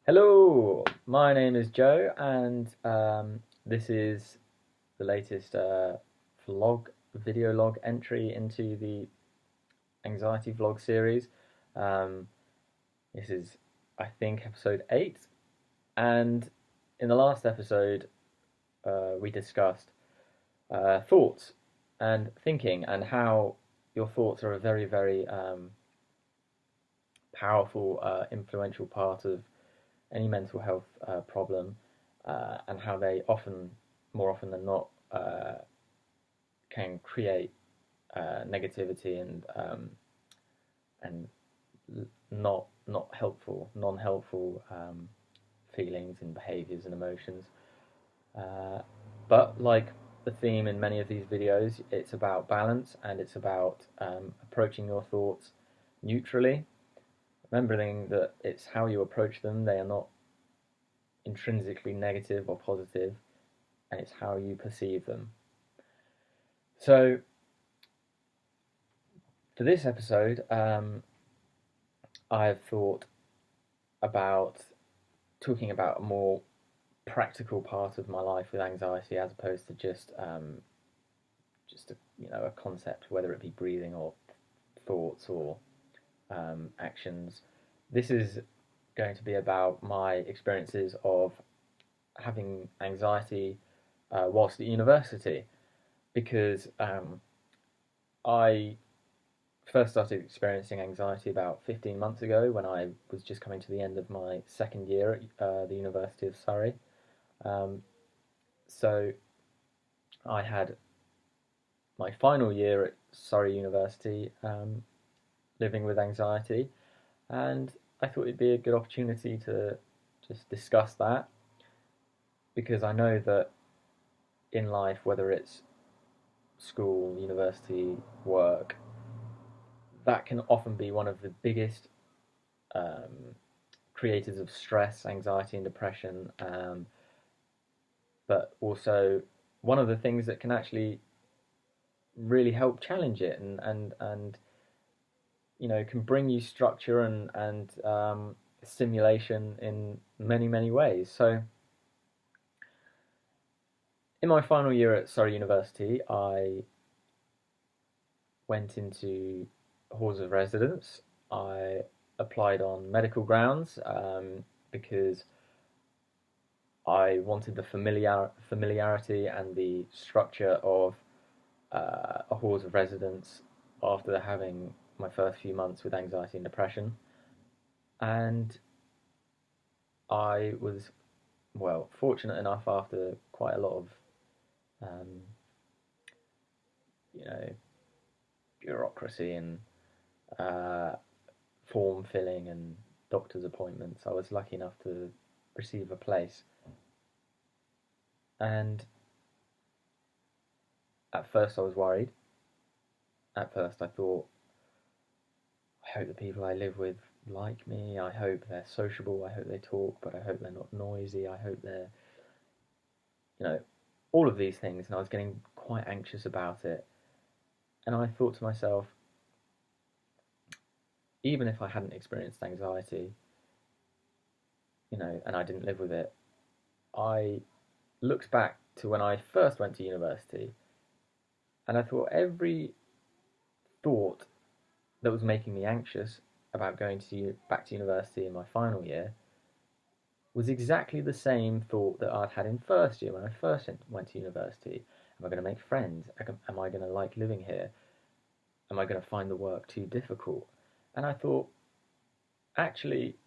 Hello, my name is Joe, and this is the latest video log entry into the anxiety vlog series. Um, this is, I think, episode 8, and in the last episode, we discussed thoughts and thinking, and how your thoughts are a very, very powerful, influential part of any mental health problem, and how they more often than not, can create negativity and not helpful, non-helpful feelings and behaviors and emotions. Uh, but like the theme in many of these videos, it's about balance, and it's about approaching your thoughts neutrally, remembering that it's how you approach them. They are not intrinsically negative or positive, and it's how you perceive them. So, for this episode, I've thought about talking about a more practical part of my life with anxiety, as opposed to just a concept, whether it be breathing or thoughts or actions. This is going to be about my experiences of having anxiety whilst at university, because I first started experiencing anxiety about 15 months ago, when I was just coming to the end of my second year at the University of Surrey. Um, so I had my final year at Surrey University, living with anxiety, and I thought it'd be a good opportunity to just discuss that, because I know that in life, whether it's school, university, work, that can often be one of the biggest um, creators of stress, anxiety, and depression, but also one of the things that can actually really help challenge it, and can bring you structure and stimulation in many ways. So in my final year at Surrey University, I went into halls of residence. I applied on medical grounds, because I wanted the familiarity and the structure of a halls of residence after having my first few months with anxiety and depression. And I was, well, fortunate enough, after quite a lot of um, you know bureaucracy and uh, form filling and doctor's appointments, I was lucky enough to receive a place. And at first I was worried. At first I thought, I hope the people I live with like me. I hope they're sociable. I hope they talk, but I hope they're not noisy. I hope they're, you know, all of these things. And I was getting quite anxious about it. And I thought to myself, even if I hadn't experienced anxiety, and I didn't live with it, I looked back to when I first went to university, and I thought every thought that was making me anxious about going back to university in my final year was exactly the same thought that I'd had in first year when I first went to university. Am I going to make friends? Am I going to like living here? Am I going to find the work too difficult? And I thought, actually,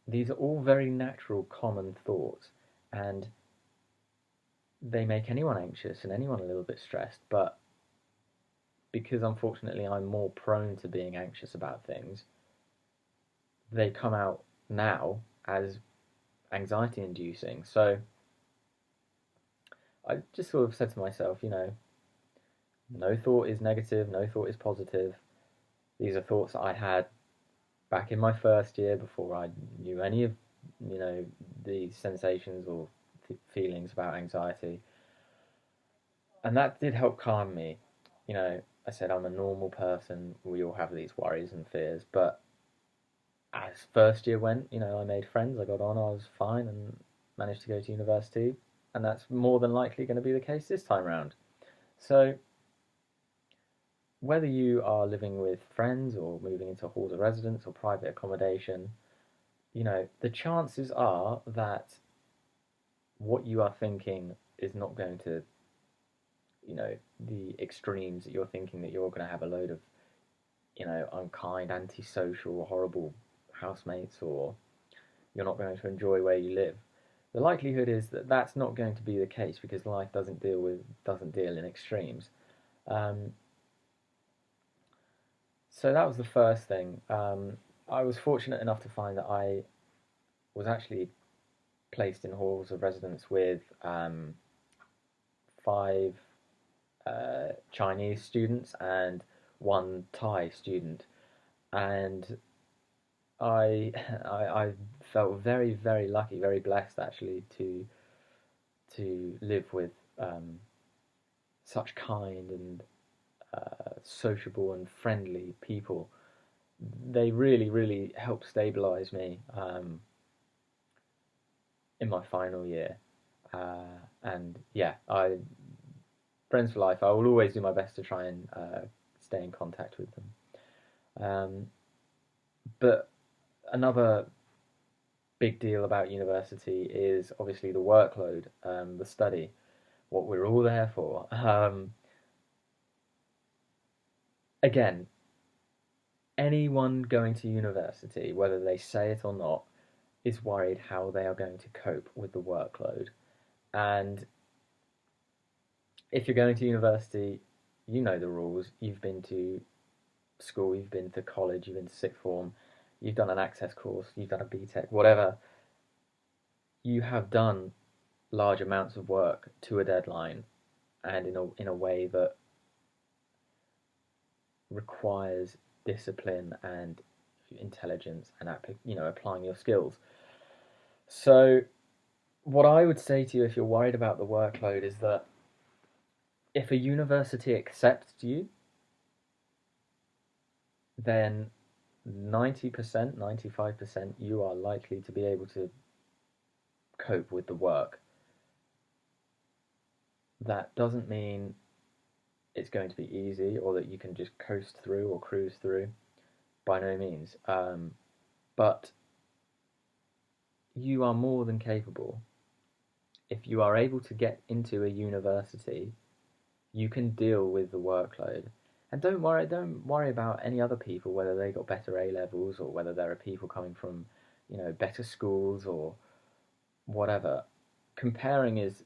these are all very natural, common thoughts, and they make anyone anxious and anyone a little bit stressed. But because unfortunately I'm more prone to being anxious about things, they come out now as anxiety inducing. So I just sort of said to myself, no thought is negative, no thought is positive. These are thoughts that I had back in my first year, before I knew any of, the sensations or feelings about anxiety. And that did help calm me. I said I'm a normal person. We all have these worries and fears, but as first year went, I made friends, I got on, I was fine, and managed to go to university, and that's more than likely going to be the case this time round. So whether you are living with friends or moving into halls of residence or private accommodation, the chances are that what you are thinking is not going to, the extremes that you're thinking, that you're going to have a load of, unkind, antisocial, horrible housemates, or you're not going to enjoy where you live. The likelihood is that that's not going to be the case, because life doesn't deal in extremes. Um, so that was the first thing. I was fortunate enough to find that I was actually placed in halls of residence with five Chinese students and one Thai student, and I, I felt very, very lucky, very blessed actually to live with such kind and sociable and friendly people. They really, really helped stabilize me in my final year. And yeah, I friends for life. I will always do my best to try and stay in contact with them. But another big deal about university is obviously the workload, the study, what we're all there for. Again, anyone going to university, whether they say it or not, is worried how they are going to cope with the workload. And if you're going to university, you know the rules. You've been to school, you've been to college, you've been to sixth form, you've done an access course, you've done a BTEC, whatever. You have done large amounts of work to a deadline, and in a way that requires discipline and intelligence and applying your skills. So what I would say to you if you're worried about the workload is that if a university accepts you, then 90%, 95% you are likely to be able to cope with the work. That doesn't mean it's going to be easy or that you can just coast through or cruise through, by no means. But you are more than capable. If you are able to get into a university, you can deal with the workload. And don't worry about any other people, whether they got better A levels or whether there are people coming from, better schools or whatever. Comparing is,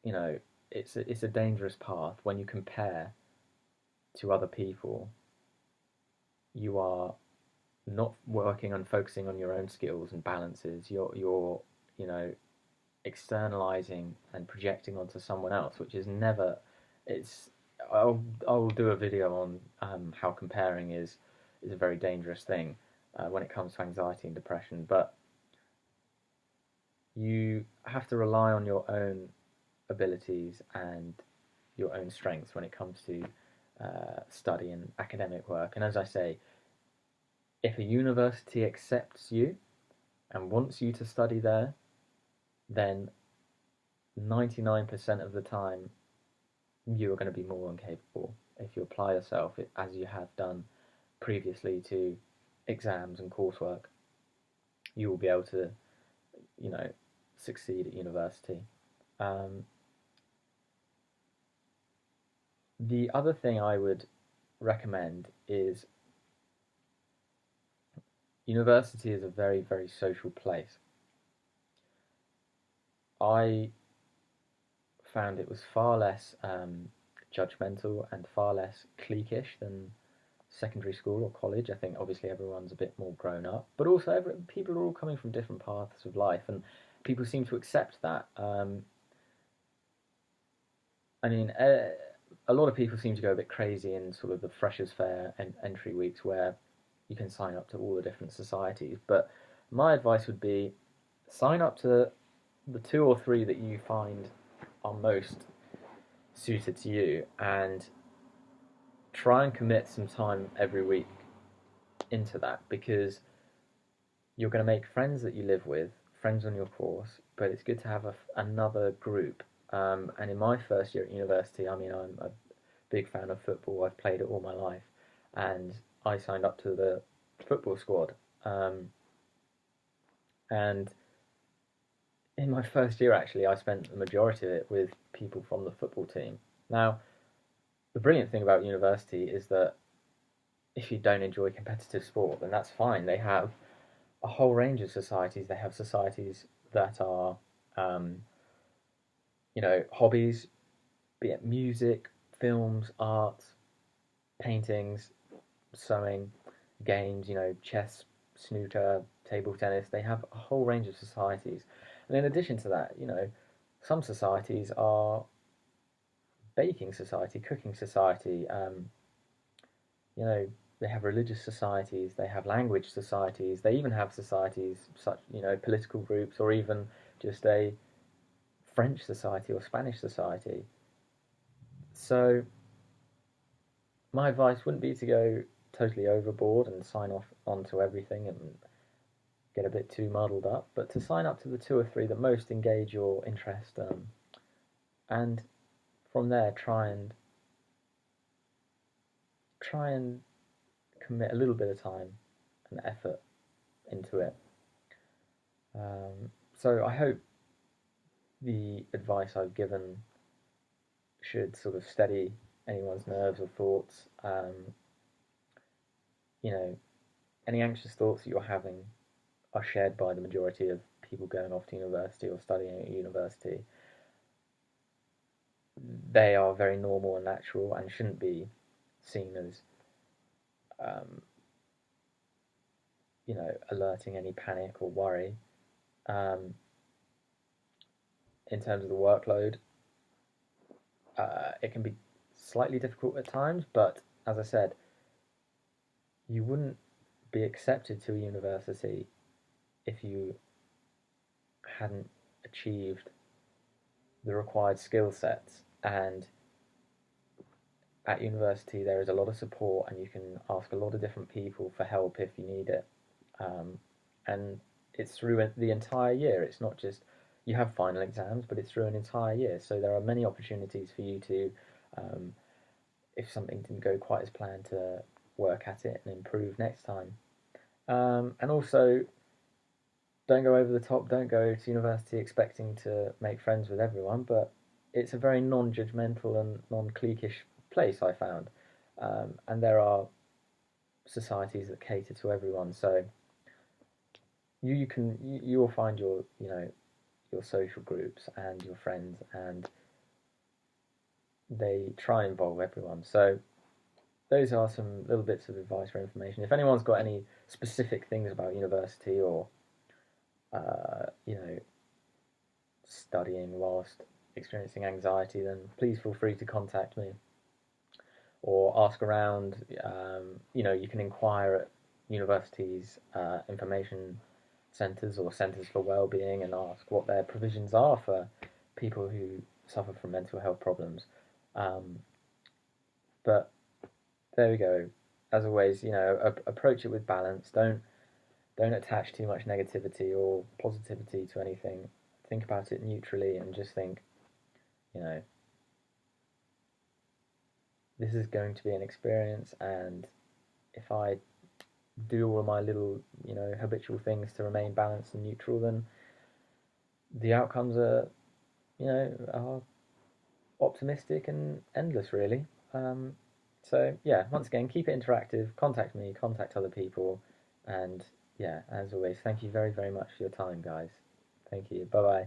you know, it's a dangerous path. When you compare to other people, you are not working on focusing on your own skills and balances. You're you know externalizing and projecting onto someone else, which is never. It's I'll do a video on how comparing is a very dangerous thing when it comes to anxiety and depression. But you have to rely on your own abilities and your own strengths when it comes to study and academic work. And as I say, if a university accepts you and wants you to study there, then 99% of the time you are going to be more than capable if you apply yourself as you have done previously to exams and coursework. You will be able to, you know, succeed at university. Um, the other thing I would recommend is university is a very, very social place. I found it was far less judgmental and far less cliquish than secondary school or college. I think obviously everyone's a bit more grown up, but also people are all coming from different paths of life, and people seem to accept that. I mean, a lot of people seem to go a bit crazy in sort of the freshers' fair and entry weeks where you can sign up to all the different societies. But my advice would be sign up to the two or three that you find are most suited to you, and try and commit some time every week into that, because you're going to make friends that you live with, friends on your course, but it's good to have another group. And in my first year at university, I mean, I'm a big fan of football. I've played it all my life, and I signed up to the football squad. And in my first year, actually, I spent the majority of it with people from the football team. Now, the brilliant thing about university is that if you don't enjoy competitive sport, then that's fine. They have a whole range of societies. They have societies that are, um, hobbies, be it music, films, art, paintings, sewing, games, chess, snooker, table tennis. They have a whole range of societies. And in addition to that, some societies are baking society, cooking society. You know, they have religious societies, they have language societies, they even have societies such, political groups, or even just a French society or Spanish society. So my advice wouldn't be to go totally overboard and sign off onto everything and get a bit too muddled up, but to sign up to the two or three that most engage your interest, and from there try and commit a little bit of time and effort into it. So I hope the advice I've given should sort of steady anyone's nerves or thoughts. You know, any anxious thoughts that you're having are shared by the majority of people going off to university or studying at university. They are very normal and natural and shouldn't be seen as, um, alerting any panic or worry. Um, in terms of the workload, it can be slightly difficult at times, but as I said, you wouldn't be accepted to a university if you hadn't achieved the required skill sets. And at university, there is a lot of support, and you can ask a lot of different people for help if you need it. And it's through the entire year. It's not just you have final exams, but it's through an entire year. So there are many opportunities for you to, um, if something didn't go quite as planned, to work at it and improve next time. And also, don't go over the top. Don't go to university expecting to make friends with everyone. But it's a very non-judgmental and non-cliquish place, I found. And there are societies that cater to everyone. So you will find your social groups and your friends, and they try and involve everyone. So those are some little bits of advice or information. If anyone's got any specific things about university, or studying whilst experiencing anxiety, then please feel free to contact me or ask around. You can inquire at universities' information centres or centres for wellbeing and ask what their provisions are for people who suffer from mental health problems. Um, but there we go. As always, approach it with balance. Don't attach too much negativity or positivity to anything. Think about it neutrally and just think, you know, this is going to be an experience, and if I do all of my little, habitual things to remain balanced and neutral, then the outcomes are optimistic and endless, really. So yeah, once again, keep it interactive. Contact me, contact other people, and yeah, as always, thank you very, very much for your time, guys. Thank you. Bye bye.